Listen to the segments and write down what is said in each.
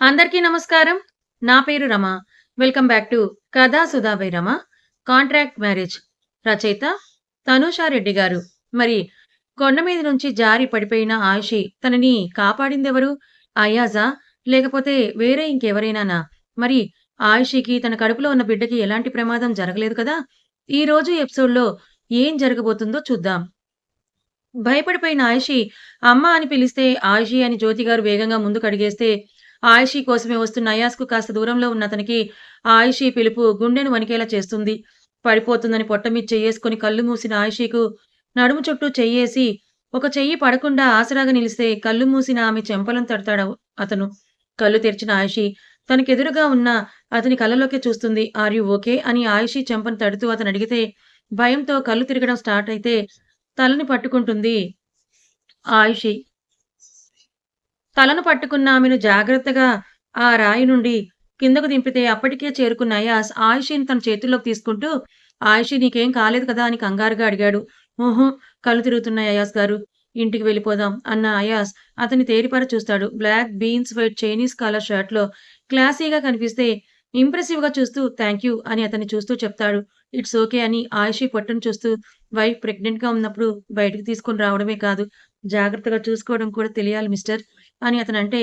అందరికీ నమస్కారం. నా పేరు రమ. వెల్కమ్ బ్యాక్ టు 'కథా Sudha by Rama'. Contract marriage. రచయిత తనూషా రెడ్డి గారు. మరి కొండ మీద నుంచి జారి పడిపోయిన ఆయిషి తనని కాపాడిందెవరు? అయాజా? లేకపోతే వేరే ఇంకెవరైనానా? మరి ఆయిషికి తన కడుపులో ఉన్న బిడ్డకి ఎలాంటి ప్రమాదం జరగలేదు కదా! ఈ రోజు ఎపిసోడ్‌లో ఏం జరగబోతుందో చూద్దాం. భయపడిపోయిన ఆయిషి అమ్మ అని పిలిస్తే ఆయిషి అని జ్యోతి గారు వేగంగా ముందుకడిగేస్తే ఆయిషి కోసమే వస్తున్న అయాస్‌కు కాస్త దూరంలో ఉన్న అతనికి ఆయిషి పిలుపు గుండెను వణికేలా చేస్తుంది. పడిపోతుందని పొట్ట మీద చెయ్యేసుకొని కళ్ళు మూసిన ఆయిషికు నడుము చుట్టూ చెయ్యేసి ఒక చెయ్యి పడకుండా ఆసరాగా నిలిస్తే కళ్ళు మూసిన ఆమె చెంపలను తడతాడు అతను. కళ్ళు తెరిచిన ఆయిషి తనకెదురుగా ఉన్న అతని కళ్ళలోకే చూస్తుంది. Are you okay? అని ఆయిషి చెంపను తడుతూ అతనడిగితే భయంతో కళ్ళు తిరగడం స్టార్ట్ అయితే తలని పట్టుకుంటుంది ఆయిషి. తలను పట్టుకున్న ఆమెను జాగ్రత్తగా ఆ రాయి నుండి కిందకు దింపితే అప్పటికే చేరుకున్న అయాస్ ఆయిషిని తన చేతుల్లోకి తీసుకుంటూ, "ఆయిషి నీకేం కాలేదు కదా?" అని కంగారుగా అడిగాడు. "ఊహూ, కళ్ళు తిరుగుతున్నాయి అయాస్ గారు. ఇంటికి వెళ్ళిపోదాం" అన్న అయాస్ అతన్ని తేరిపార చూస్తాడు. Black jeans white Chinese collar షర్ట్‌లో క్లాసీగా కనిపిస్తే ఇంప్రెసివ్‌గా చూస్తూ థాంక్ యూ అని అతన్ని చూస్తూ చెప్తాడు. ఇట్స్ ఓకే అని ఆయిషి పొట్టను చూస్తూ, వైఫ్ ప్రెగ్నెంట్‌గా ఉన్నప్పుడు బయటికి తీసుకొని రావడమే కాదు, జాగ్రత్తగా చూసుకోవడం కూడా తెలియాలి మిస్టర్ అని అతనంటే,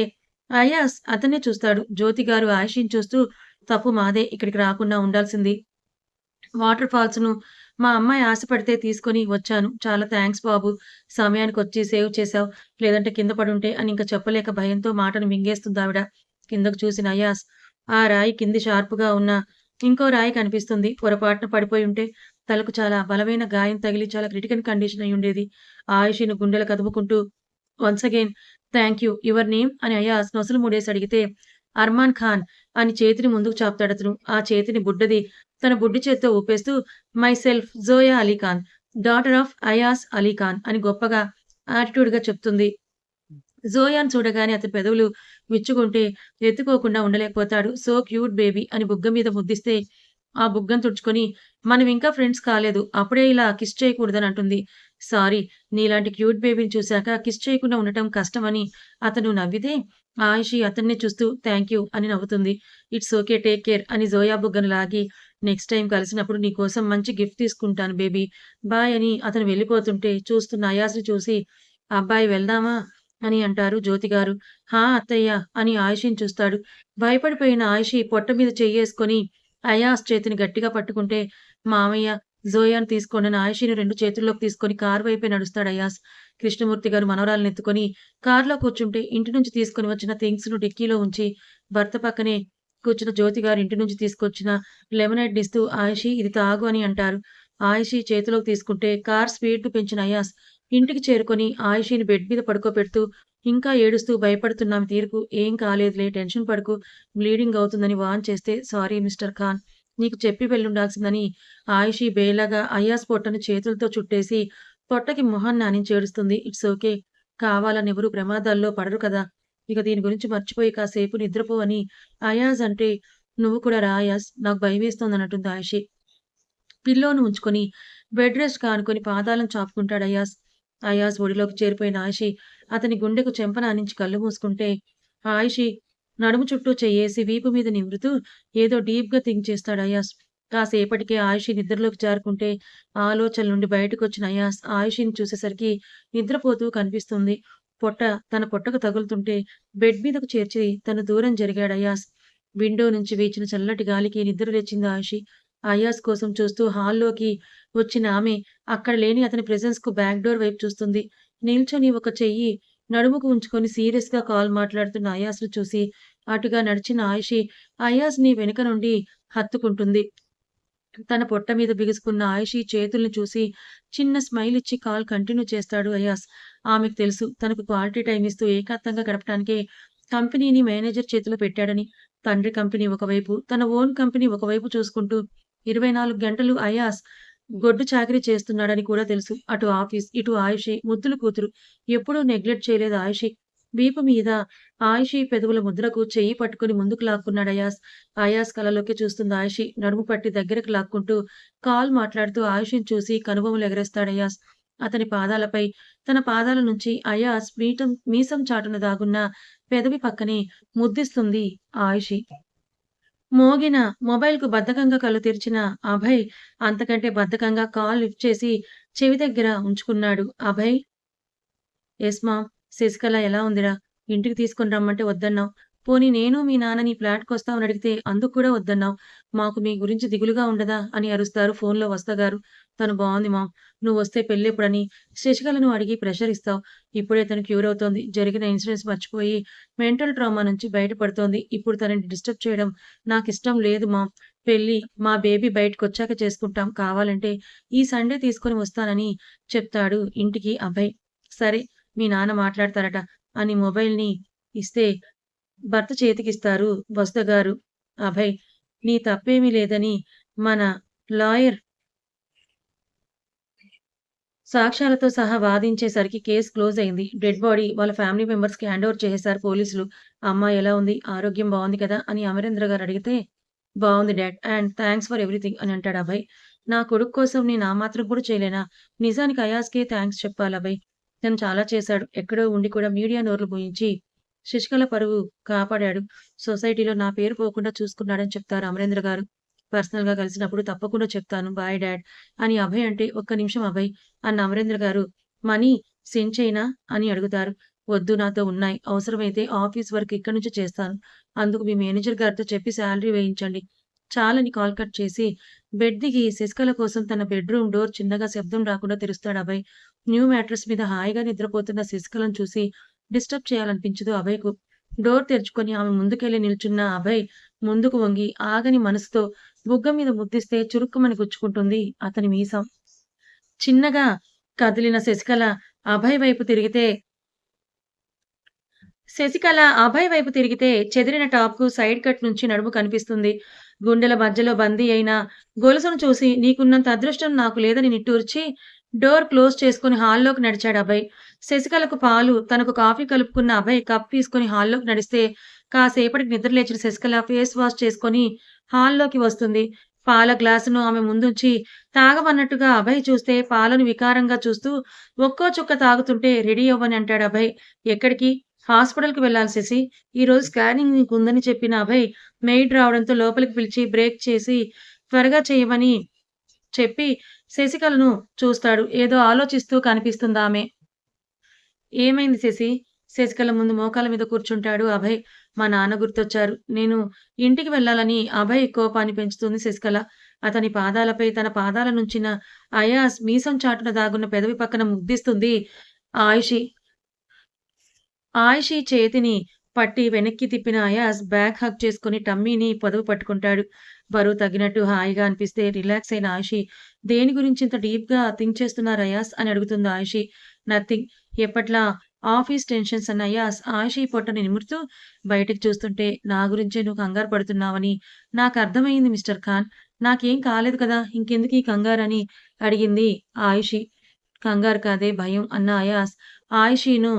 అయాస్ అతన్నే చూస్తాడు. జ్యోతి గారు ఆయిషిని చూస్తూ, తప్పు మాదే, ఇక్కడికి రాకుండా ఉండాల్సింది. వాటర్ ఫాల్స్‌ను మా అమ్మాయి ఆశపడితే తీసుకొని వచ్చాను. చాలా థాంక్స్ బాబు. సమయానికొచ్చి సేవ్ చేశావు. లేదంటే కింద పడుంటే అని ఇంక చెప్పలేక భయంతో మాటను మింగేస్తుందావిడ. కిందకు చూసిన అయాస్, ఆ రాయి కింది షార్ప్‌గా ఉన్న ఇంకో రాయి కనిపిస్తుంది. పొరపాటున పడిపోయుంటే తలకు చాలా బలమైన గాయం తగిలి చాలా క్రిటికల్ కండిషన్ అయ్యుండేది. ఆయిషిని గుండెలు కదుపుకుంటూ once again thank you. Your name అని అయాస్ నొసలు ముడేసి అడిగితే, అర్మాన్ ఖాన్ అని చేతిని ముందుకు చాపుతాడతను. ఆ చేతిని బుడ్డది తన బుడ్డి చేత్తో ఊపేస్తూ myself Zoya Ali Khan, daughter of Ayaz Ali Khan అని గొప్పగా యాటిట్యూడ్‌గా చెప్తుంది. జోయాను చూడగానే అతని పెదవులు విచ్చుకుంటే ఎత్తుకోకుండా ఉండలేకపోతాడు. సో క్యూట్ బేబీ అని బుగ్గ మీద ముద్దిస్తే ఆ బుగ్గను తుడుచుకొని మనమింకా ఫ్రెండ్స్ కాలేదు. అప్పుడే ఇలా కిస్ చేయకూడదని అంటుంది. సారీ, నీలాంటి క్యూట్ బేబీని చూశాక కిస్ చేయకుండా ఉండటం కష్టమని అతను నవ్వితే ఆయిషి అతన్నే చూస్తూ థాంక్ యూ అని నవ్వుతుంది. ఇట్స్ ఓకే, టేక్ కేర్ అని జోయా బుగ్గను లాగి నెక్స్ట్ టైమ్ కలిసినప్పుడు నీకోసం మంచి గిఫ్ట్ తీసుకుంటాను బేబీ. బాయ్ అని అతను వెళ్ళిపోతుంటే చూస్తున్న అయాస్‌ని చూసి అబ్బాయి వెళ్దామా? అని అంటారు జ్యోతిగారు. హా! అత్తయ్య అని ఆయిషిని చూస్తాడు. భయపడిపోయిన ఆయిషి పొట్ట మీద చెయ్యేసుకొని అయాస్ చేతిని గట్టిగా పట్టుకుంటే, మామయ్య జోయాను తీసుకోండి అని ఆయిషిని 2 చేతుల్లోకి తీసుకొని కారు వైపే నడుస్తాడు అయాస్. కృష్ణమూర్తి గారు మనవరాలినెత్తుకొని కారులో కూర్చుంటే ఇంటి నుంచి తీసుకొని వచ్చిన థింగ్స్‌ను డిక్కీలో ఉంచి భర్త పక్కనే కూర్చున్న జ్యోతి గారు ఇంటి నుంచి తీసుకొచ్చిన లెమనేడ్‌ని ఇస్తూ ఆయిషి ఇది తాగు అని అంటారు. ఆయిషి చేతిలోకి తీసుకుంటే కారు స్పీడ్‌ను పెంచిన అయాస్ ఇంటికి చేరుకొని ఆయిషిని బెడ్ మీద పడుకోబెడుతూ ఇంకా ఏడుస్తూ భయపడుతున్న ఆమె తీరుకు ఏం కాలేదులే టెన్షన్ పడకు, బ్లీడింగ్ అవుతుందని వార్న్ చేస్తే సారీ మిస్టర్ ఖాన్, నీకు చెప్పి వెళ్ళుండాల్సిందని ఆయిషి బేలగా అయాస్ పొట్టను చేతులతో చుట్టేసి పొట్టకి మొహాన్ని ఆనించి ఏడుస్తుంది. ఇట్స్ ఓకే, కావాలని ఎవరు ప్రమాదాల్లో పడరు కదా! ఇక దీని గురించి మర్చిపోయి కాసేపు నిద్రపో అని అయాజ్ అంటే, నువ్వు కూడా రా అయాజ్, నాకు భయమేస్తోందనంటుంది ఆయిషి. పిల్లోను ఉంచుకొని బెడ్ రెస్ట్‌కి ఆనుకొని పాదాలను చాపుకుంటాడు అయాజ్. అయాజ్ ఒడిలోకి చేరిపోయిన ఆయిషి అతని గుండెకు చెంపనానించి కళ్ళు మూసుకుంటే, ఆయిషి నడుము చుట్టూ చెయ్యేసి వీపు మీద నిమురుతూ ఏదో డీప్‌గా థింక్ చేస్తాడు అయాజ్. కాసేపటికే ఆయిషి నిద్రలోకి జారుకుంటే, ఆలోచనల నుండి బయటకొచ్చిన అయాజ్ ఆయిషిని చూసేసరికి నిద్రపోతూ కనిపిస్తుంది. పొట్ట తన పొట్టకు తగులుతుంటే బెడ్ మీదకు చేర్చి తను దూరం జరిగాడు అయాజ్. విండో నుంచి వీచిన చల్లటి గాలికి నిద్ర లేచింది ఆయిషి. అయాజ్ కోసం చూస్తూ హాల్లోకి వచ్చిన ఆమె అక్కడ లేని అతని ప్రెజెన్స్‌కు బ్యాక్ డోర్ వైపు చూస్తుంది. నిల్చొని ఒక చెయ్యి నడుముకు ఉంచుకొని సీరియస్‌గా కాల్ మాట్లాడుతున్న అయాజ్‌ను చూసి అటుగా నడిచిన ఆయిషి అయాజ్‌ని వెనుక నుండి హత్తుకుంటుంది. తన పొట్ట మీద బిగుసుకున్న ఆయిషి చేతుల్ని చూసి చిన్న స్మైల్ ఇచ్చి కాల్ కంటిన్యూ చేస్తాడు అయాస్. ఆమెకు తెలుసు తనకు క్వాలిటీ టైమ్ ఇస్తూ ఏకాంతంగా గడపడానికే కంపెనీని మేనేజర్ చేతిలో పెట్టాడని. తండ్రి కంపెనీ ఒకవైపు, తన ఓన్ కంపెనీ ఒకవైపు చూసుకుంటూ 24 గంటలు అయాస్ గొడ్డు చాకిరీ చేస్తున్నాడని కూడా తెలుసు. అటు ఆఫీస్, ఇటు ఆయిషి ముద్దుల కూతురు. ఎప్పుడూ నెగ్లెక్ట్ చేయలేదు ఆయిషి. వీపు మీద ఆయిషి పెదవుల ముద్రకు చెయ్యి పట్టుకుని ముందుకు లాక్కున్నాడు అయాస్. అయాస్ కళ్ళలోకి చూస్తుంది ఆయిషి. నడుము పట్టి దగ్గరకు లాక్కుంటూ కాల్ మాట్లాడుతూ ఆయిషిని చూసి కనుబొమలు ఎగరేస్తాడు అయాస్. అతని పాదాలపై తన పాదాల నుంచి అయాస్ మీసం చాటున దాగున్న పెదవి పక్కనే ముద్దిస్తుంది ఆయుషి. మోగిన మొబైల్‌కు బద్ధకంగా కళ్ళు తెరిచిన అభయ్ అంతకంటే బద్ధకంగా కాల్ లిఫ్ట్ చేసి చెవి దగ్గర ఉంచుకున్నాడు. Abhay yes ma'am. శశికళ ఎలా ఉందిరా? ఇంటికి తీసుకొని రమ్మంటే వద్దన్నావు. పోనీ నేను మీ నాన్న నీ ఫ్లాట్‌కొస్తామని అడిగితే అందుకు కూడా వద్దన్నావు. మాకు మీ గురించి దిగులుగా ఉండదా? అని అరుస్తారు ఫోన్‌లో వస్త గారు. తను బావుంది మామ్. నువ్వొస్తే పెళ్ళెప్పుడని శశికళను అడిగి ప్రెషర్ ఇస్తావు. ఇప్పుడే తను క్యూర్ అవుతోంది. జరిగిన ఇన్సిడెంట్స్ మర్చిపోయి మెంటల్ ట్రామా నుంచి బయటపడుతోంది. ఇప్పుడు తనని డిస్టర్బ్ చేయడం నాకిష్టం లేదు మామ్. పెళ్లి మా బేబీ బయటకొచ్చాక చేసుకుంటాం. కావాలంటే ఈ సండే తీసుకొని వస్తానని చెప్తాడు ఇంటికి అభయ్. సరే మీ నాన్న మాట్లాడతారట అని మొబైల్‌ని ఇస్తే భర్త చేతికిస్తారు వసుధగారు. అభయ్ నీ తప్పేమీ లేదని మన లాయర్ సాక్ష్యాలతో సహా వాదించేసరికి కేస్ క్లోజ్ అయింది. డెడ్ బాడీ వాళ్ళ ఫ్యామిలీ మెంబర్స్‌కి హ్యాండ్ ఓవర్ చేసేశారు పోలీసులు. అమ్మాయి ఎలా ఉంది? ఆరోగ్యం బావుంది కదా? అని అమరేంద్ర గారు అడిగితే, బావుంది dad and thanks for everything అని అంటాడు అభయ్. నా కొడుకు కోసం నేను ఆ మాత్రం కూడా చేయలేనా? నిజానికి అయాజ్‌కే థాంక్స్ చెప్పాలి అభయ్. తను చాలా చేశాడు. ఎక్కడో ఉండి కూడా మీడియా నోర్లు మూయించి శశికళ పరువు కాపాడాడు. సొసైటీలో నా పేరు పోకుండా చూసుకున్నాడని చెప్తారు అమరేంద్ర గారు. పర్సనల్‌గా కలిసినప్పుడు తప్పకుండా చెప్తాను. బాయ్ డాడ్ అని అభయ్ అంటే, ఒక్క నిమిషం అభయ్ అన్న అమరేంద్ర గారు మనీ సెండ్ చేయనా? అని అడుగుతారు. వద్దు నాతో ఉన్నాయి. అవసరమైతే ఆఫీస్ వర్క్ ఇక్కడి నుంచి చేస్తాను. అందుకు మీ మేనేజర్ గారితో చెప్పి సాలరీ వేయించండి. చాలని కాల్ కట్ చేసి బెడ్ దిగి శశికళ కోసం తన బెడ్‌రూమ్ డోర్ చిన్నగా శబ్దం రాకుండా తెరుస్తాడు అభయ్. న్యూ మ్యాట్రెస్ మీద హాయిగా నిద్రపోతున్న శశికళను చూసి డిస్టర్బ్ చేయాలనిపించదు అభయ్‌కు. డోర్ తెరుచుకొని ఆమె ముందుకెళ్ళి నిల్చున్న అభయ్ ముందుకు వంగి ఆగని మనసుతో బుగ్గ మీద ముద్దిస్తే చురుక్కుమని గుచ్చుకుంటుంది అతని మీసం. చిన్నగా కదిలిన శశికళ అభయ్ వైపు తిరిగితే చెదిరిన టాప్‌కు సైడ్ కట్ నుంచి నడుము కనిపిస్తుంది. గుండెల మధ్యలో బందీ అయిన గొలుసును చూసి నీకున్నంత అదృష్టం నాకు లేదని నిట్టూర్చి డోర్ క్లోజ్ చేసుకొని హాల్లోకి నడిచాడు అభయ్. శశికళకు పాలు, తనకు కాఫీ కలుపుకున్న అభయ్ కప్ తీసుకొని హాల్లోకి నడిస్తే కాసేపటికి నిద్ర లేచిన శశికళ ఫేస్ వాష్ చేసుకొని హాల్లోకి వస్తుంది. పాల గ్లాసును ఆమె ముందుంచి తాగమన్నట్టుగా అభయ్ చూస్తే పాలను వికారంగా చూస్తూ ఒక్కో చుక్క తాగుతుంటే రెడీ అవ్వని అంటాడు అభయ్. ఎక్కడికి? హాస్పిటల్‌కి వెళ్ళాలి శశి. ఈరోజు స్కానింగ్ నీకుందని చెప్పిన అభయ్ మెయిడ్ రావడంతో లోపలికి పిలిచి బ్రేక్ చేసి త్వరగా చేయమని చెప్పి శశికళను చూస్తాడు. ఏదో ఆలోచిస్తూ కనిపిస్తుందామె. ఏమైంది శశి? శశికళ ముందు మోకాళ్ళ మీద కూర్చుంటాడు అభయ్. మా నాన్న గుర్తొచ్చారు. నేను ఇంటికి వెళ్ళాలని అభయ్ కోపాన్ని పెంచుతుంది శశికళ. అతని పాదాలపై తన పాదాల నుంచిన అయాస్ మీసం చాటున దాగున్న పెదవి పక్కన ముద్దిస్తుంది ఆయిషి. ఆయిషి చేతిని పట్టి వెనక్కి తిప్పిన అయాజ్ బ్యాక్ హగ్ చేసుకొని టమ్మీని పొదవు పట్టుకుంటాడు. బరువు తగ్గినట్టు హాయిగా అనిపిస్తే రిలాక్స్ అయిన ఆయిషి, దేని గురించి ఇంత డీప్‌గా థింక్ చేస్తున్నారు అయాజ్ అని అడుగుతుంది ఆయిషి. నథింగ్. ఎప్పట్లా ఆఫీస్ టెన్షన్స్ అన్న అయాజ్ ఆయిషి పొట్టని నిమురుతూ బయటకి చూస్తుంటే నా గురించే నువ్వు కంగారు పడుతున్నావని నాకర్థమయింది మిస్టర్ ఖాన్. నాకేం కాలేదు కదా! ఇంకెందుకీ కంగారని అడిగింది ఆయిషి. కంగారు కాదే భయం అన్న అయాజ్ ఆయిషీను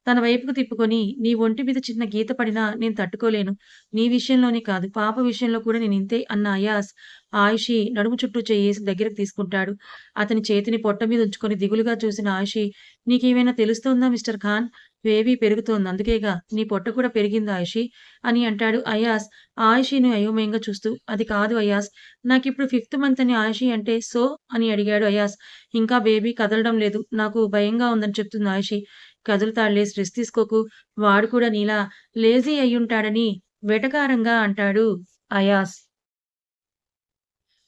తన వైపుకు తిప్పుకొని, నీ ఒంటి మీద చిన్న గీత పడినా నేను తట్టుకోలేను. నీ విషయంలోనే కాదు, పాప విషయంలో కూడా నేనింతే అన్న అయాస్, ఆయిషి నడుము చుట్టూ చెయ్యేసి దగ్గరకు తీసుకుంటాడు. అతని చేతిని పొట్ట మీద ఉంచుకొని దిగులుగా చూసిన ఆయిషి, నీకేమైనా తెలుస్తోందా మిస్టర్ ఖాన్? బేబీ పెరుగుతోంది. అందుకేగా నీ పొట్ట కూడా పెరిగిందా ఆయిషి? అని అంటాడు అయాస్, ఆయిషిని అయోమయంగా చూస్తూ. అది కాదు అయాస్. నాకిప్పుడు 5th మంత్ అని ఆయిషి అంటే సో? అని అడిగాడు అయాస్. ఇంకా బేబీ కదలడం లేదు. నాకు భయంగా ఉందని చెప్తుంది ఆయిషి. కదులుతాడులే స్ట్రెస్ తీసుకోకు. వాడు కూడా నీలా లేజీ అయ్యుంటాడని వెటకారంగా అంటాడు Ayaz.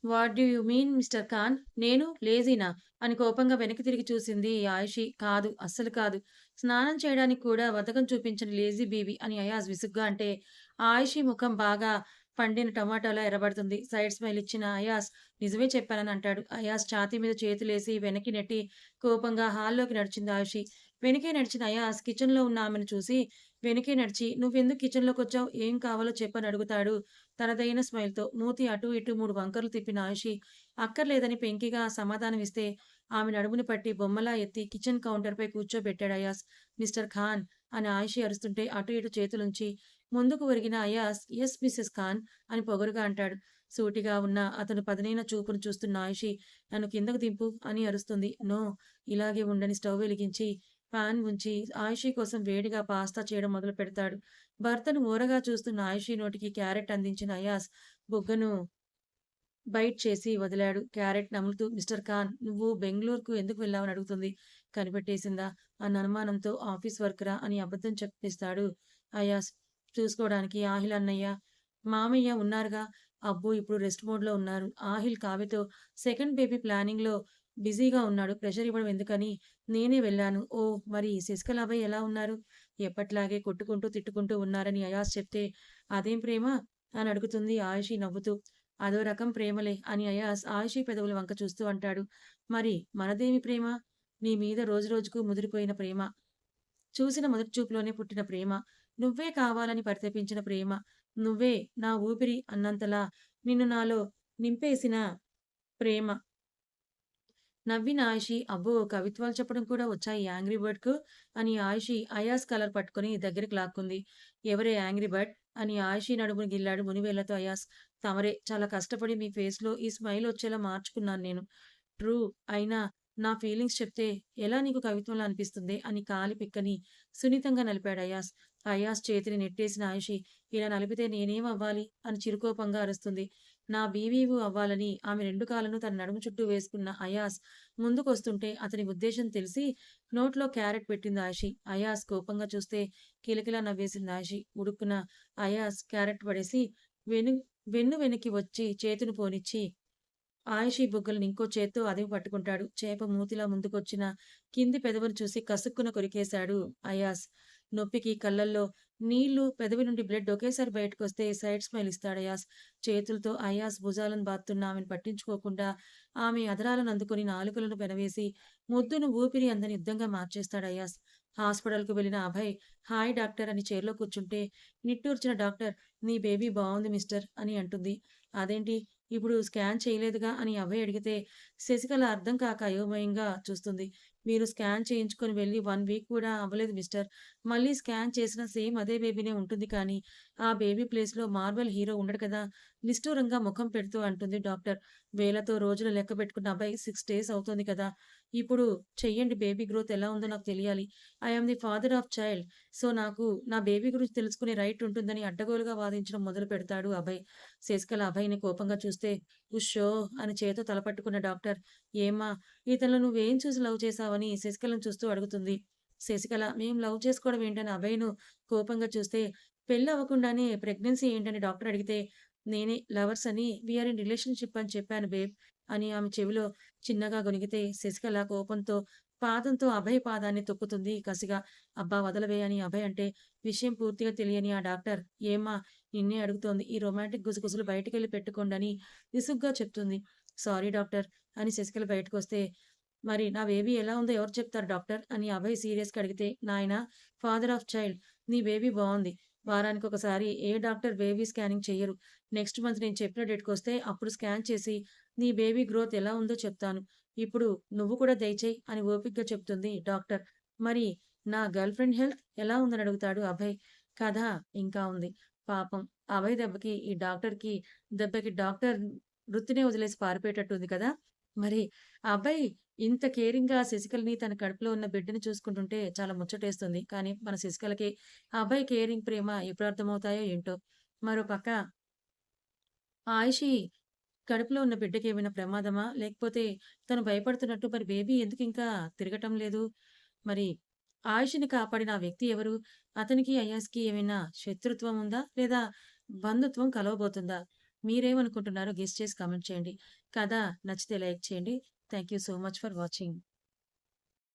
What do you mean Mister Khan? నేను లేజీనా? అని కోపంగా వెనక్కి తిరిగి చూసింది ఆయిషి. కాదు. అస్సలు కాదు. స్నానం చేయడానికి కూడా బద్ధకం చూపించని లేజీ బేబీ అని అయాజ్ విసుగ్గా అంటే, ఆయిషి ముఖం బాగా పండిన టమాటాలా ఎర్రబడుతుంది. సైడ్ స్మైల్ ఇచ్చిన అయాజ్ నిజమే చెప్పానని అంటాడు. అయాజ్ ఛాతీ మీద చేతులేసి వెనక్కి నెట్టి కోపంగా హాల్లోకి నడిచింది ఆయిషి. వెనకే నడిచిన అయాజ్ కిచెన్‌లో ఉన్న ఆమెను చూసి వెనకే నడిచి, "నువ్వెందుకు కిచెన్‌లోకొచ్చావు? ఏం కావాలో చెప్పని" అడుగుతాడు తనదైన స్మైల్‌తో. మూతి అటూ ఇటూ 3 వంకర్లు తిప్పిన ఆయిషి అక్కర్లేదని పెంకిగా సమాధానమిస్తే, ఆమె నడుముని పట్టి బొమ్మలా ఎత్తి కిచెన్ కౌంటర్‌పై కూర్చోబెట్టాడు అయాజ్. మిస్టర్ ఖాన్ అని ఆయిషి అరుస్తుంటే అటు ఇటు చేతులుంచి ముందుకు ఒరిగిన అయాజ్, యస్ మిసెస్ ఖాన్ అని పొగరుగా అంటాడు. సూటిగా ఉన్న అతను పదునైన చూపును చూస్తున్న ఆయిషి, నన్ను కిందకు దింపు అని అరుస్తుంది. నో, ఇలాగే ఉండని స్టవ్ వెలిగించి పాన్ ఉంచి ఆయుషి కోసం వేడిగా పాస్తా చేయడం మొదలుపెడతాడు. భర్తను ఓరగా చూస్తున్న ఆయుషి నోటికి క్యారెట్ అందించిన అయాస్ బుగ్గను బైట్ చేసి వదిలాడు. క్యారెట్ నములుతూ మిస్టర్ ఖాన్ నువ్వు బెంగుళూరుకు ఎందుకు వెళ్ళావని అడుగుతుంది. కనిపెట్టేసిందా? అన్న అనుమానంతో ఆఫీస్ వర్క్ రా అని అబద్ధం చెప్పిస్తాడు అయాస్. చూసుకోవడానికి ఆహిల్ అన్నయ్య, మామయ్య ఉన్నారుగా. అబ్బో! ఇప్పుడు రెస్ట్ మోడ్‌లో ఉన్నారు. ఆహిల్ కావ్యతో సెకండ్ బేబీ ప్లానింగ్‌లో బిజీగా ఉన్నాడు. ప్రెషర్ ఇవ్వడం ఎందుకని నేనే వెళ్ళాను. ఓహ్! మరి శశికళాబాయి ఎలా ఉన్నారు? ఎప్పటిలాగే కొట్టుకుంటూ, తిట్టుకుంటూ ఉన్నారని అయాస్ చెప్తే అదేం ప్రేమ? అని అడుగుతుంది ఆయుషి నవ్వుతూ. అదో రకం ప్రేమలే అని అయాస్ ఆయుషి పెదవుల వంక చూస్తూ అంటాడు. మరి మనదేమి ప్రేమ? నీ మీద రోజురోజుకు ముదిరిపోయిన ప్రేమ. చూసిన మొదటి చూపులోనే పుట్టిన ప్రేమ. నువ్వే కావాలని పరితపించిన ప్రేమ. నువ్వే నా ఊపిరి అన్నంతలా నిన్ను నాలో నింపేసిన ప్రేమ. నవ్విన ఆయిషి అబ్బో! కవిత్వాలు చెప్పడం కూడా వచ్చా ఈ యాంగ్రీ బర్డ్‌కు? అని ఆయిషి అయాస్ కలర్ పట్టుకొని దగ్గరికి లాక్కుంది. ఎవరే యాంగ్రీ బర్డ్? అని ఆయిషి నడుమును గిల్లాడు మునివేళ్లతో అయాస్. తమరే చాలా కష్టపడి మీ ఫేస్‌లో ఈ స్మైల్ వచ్చేలా మార్చుకున్నాను నేను. ట్రూ. అయినా నా ఫీలింగ్స్ చెప్తే ఎలా నీకు కవిత్వంలా అనిపిస్తుందే? అని కాలి పిక్కని సున్నితంగా నలిపాడు అయాస్. అయాస్ చేతిని నెట్టేసిన ఆయిషి ఇలా నలిపితే నేనేం అవ్వాలి? అని చిరుకోపంగా అరుస్తుంది. నా బీవీవు అవ్వాలని ఆమె 2 కాళ్ళను తన నడుము చుట్టూ వేసుకున్న అయాస్ ముందుకొస్తుంటే అతని ఉద్దేశం తెలిసి నోట్లో క్యారెట్ పెట్టింది ఆయిషి. అయాస్ కోపంగా చూస్తే కిలకిలా నవ్వేసింది ఆయిషి. ఉడుక్కున అయాస్ క్యారెట్ పడేసి వెను వెన్ను వెనక్కి వచ్చి చేతులు పోనిచ్చి ఆయిషీ బుగ్గలను ఇంకో చేత్తో అదిమి పట్టుకుంటాడు. చేప మూతిలా ముందుకొచ్చిన కింది పెదవిని చూసి కసుక్కున కొరికేశాడు అయాస్. నొప్పికి కళ్ళల్లో నీళ్లు, పెదవి నుండి బ్లడ్ ఒకేసారి బయటకొస్తే సైడ్ స్మైల్ ఇస్తాడు అయాస్. చేతులతో అయాస్ భుజాలను బాదుతున్న ఆమెను పట్టించుకోకుండా ఆమె అదరాలను అందుకొని నాలుకలను పెనవేసి ముద్దును ఊపిరి అందని యుద్ధంగా మార్చేస్తాడు అయాస్. హాస్పిటల్‌కు వెళ్ళిన అభయ్ హాయ్ డాక్టర్ అని చైర్‌లో కూర్చుంటే నిట్టూర్చిన డాక్టర్ నీ బేబీ బావుంది మిస్టర్ అని అంటుంది. అదేంటి ఇప్పుడు స్కాన్ చేయలేదుగా అని అభయ్ అడిగితే శశికళ అర్థం కాక అయోమయంగా చూస్తుంది. మీరు స్కాన్ చేయించుకొని వెళ్లి 1 వీక్ కూడా అవ్వలేదు మిస్టర్. మళ్ళీ స్కాన్ చేసినా సేమ్ అదే బేబీనే ఉంటుంది కానీ ఆ బేబీ ప్లేస్‌లో మార్వెల్ హీరో ఉండడు కదా! నిష్ఠూరంగా ముఖం పెడుతూ అంటుంది డాక్టర్. వేలతో రోజులు లెక్క పెట్టుకున్న అభయ్ 6 డేస్ అవుతోంది కదా! ఇప్పుడు చెయ్యండి బేబీ గ్రోత్ ఎలా ఉందో నాకు తెలియాలి. I am the father of child. So నాకు నా బేబీ గురించి తెలుసుకునే రైట్ ఉంటుందని అడ్డగోలుగా వాదించడం మొదలుపెడతాడు అభయ్. శశికళ అభయ్‌ని కోపంగా చూస్తే ఉష్షో! అని చేత్తో తలపట్టుకున్న డాక్టర్ ఏమ్మా! ఇతనిలో నువ్వేం చూసి లవ్ చేశావని శశికళను చూస్తూ అడుగుతుంది. శశికళ మేం లవ్ చేసుకోవడం ఏంటని అభయ్‌ను కోపంగా చూస్తే పెళ్లవ్వకుండానే ప్రెగ్నెన్సీ ఏంటని డాక్టర్ అడిగితే నేనే లవర్స్ అని వి ఆర్ ఇన్ రిలేషన్‌షిప్ అని చెప్పాను బేబ్ అని ఆమె చెవిలో చిన్నగా గొణిగితే శశికళ కోపంతో పాదంతో అభయ్ పాదాన్ని తొక్కుతుంది కసిగా. అబ్బా! వదలవే అని అభయ్ అంటే విషయం పూర్తిగా తెలియని ఆ డాక్టర్ ఏమ్మా! నిన్నే అడుగుతోంది. ఈ రొమాంటిక్ గుసగుసలు బయటికెళ్ళి పెట్టుకోండని విసుగ్గా చెప్తుంది. సారీ డాక్టర్ అని శశికళ బయటకొస్తే మరి నా బేబీ ఎలా ఉందో ఎవరు చెప్తారు డాక్టర్? అని అభయ్ సీరియస్‌గా అడిగితే నాయనా ఫాదర్ ఆఫ్ చైల్డ్ నీ బేబీ బావుంది. వారానికొకసారి ఏ డాక్టర్ బేబీ స్కానింగ్ చెయ్యరు. నెక్స్ట్ మంత్ నేను చెప్పిన డేట్‌కొస్తే అప్పుడు స్కాన్ చేసి నీ బేబీ గ్రోత్ ఎలా ఉందో చెప్తాను. ఇప్పుడు నువ్వు కూడా దయచేయి అని ఓపికగా చెప్తుంది డాక్టర్. మరి నా గర్ల్ ఫ్రెండ్ హెల్త్ ఎలా ఉందని అడుగుతాడు అభయ్. కథ ఇంకా ఉంది. పాపం అభయ్ దెబ్బకి డాక్టర్ వృత్తినే వదిలేసి పారిపోయేటట్టుంది కదా! మరి ఆ అబ్బాయి ఇంత కేరింగ్‌గా శశికళని తన కడుపులో ఉన్న బిడ్డని చూసుకుంటుంటే చాలా ముచ్చటేస్తుంది. కానీ మన శశికళకి ఆ అబ్బాయి కేరింగ్, ప్రేమ ఎప్పుడు అర్థమవుతాయో ఏంటో! మరో పక్క ఆయిషి కడుపులో ఉన్న బిడ్డకేమైనా ప్రమాదమా? లేకపోతే తను భయపడుతున్నట్టు మరి బేబీ ఎందుకింకా తిరగటం లేదు? మరి ఆయుష్‌ని కాపాడిన ఆ వ్యక్తి ఎవరు? అతనికి, అయాన్స్‌కి ఏమైనా శత్రుత్వం ఉందా? లేదా బంధుత్వం కలవబోతుందా? మీరేమనుకుంటున్నారో గెస్ చేసి కామెంట్ చేయండి. కథ నచ్చితే లైక్ చేయండి. Thank you so much for watching.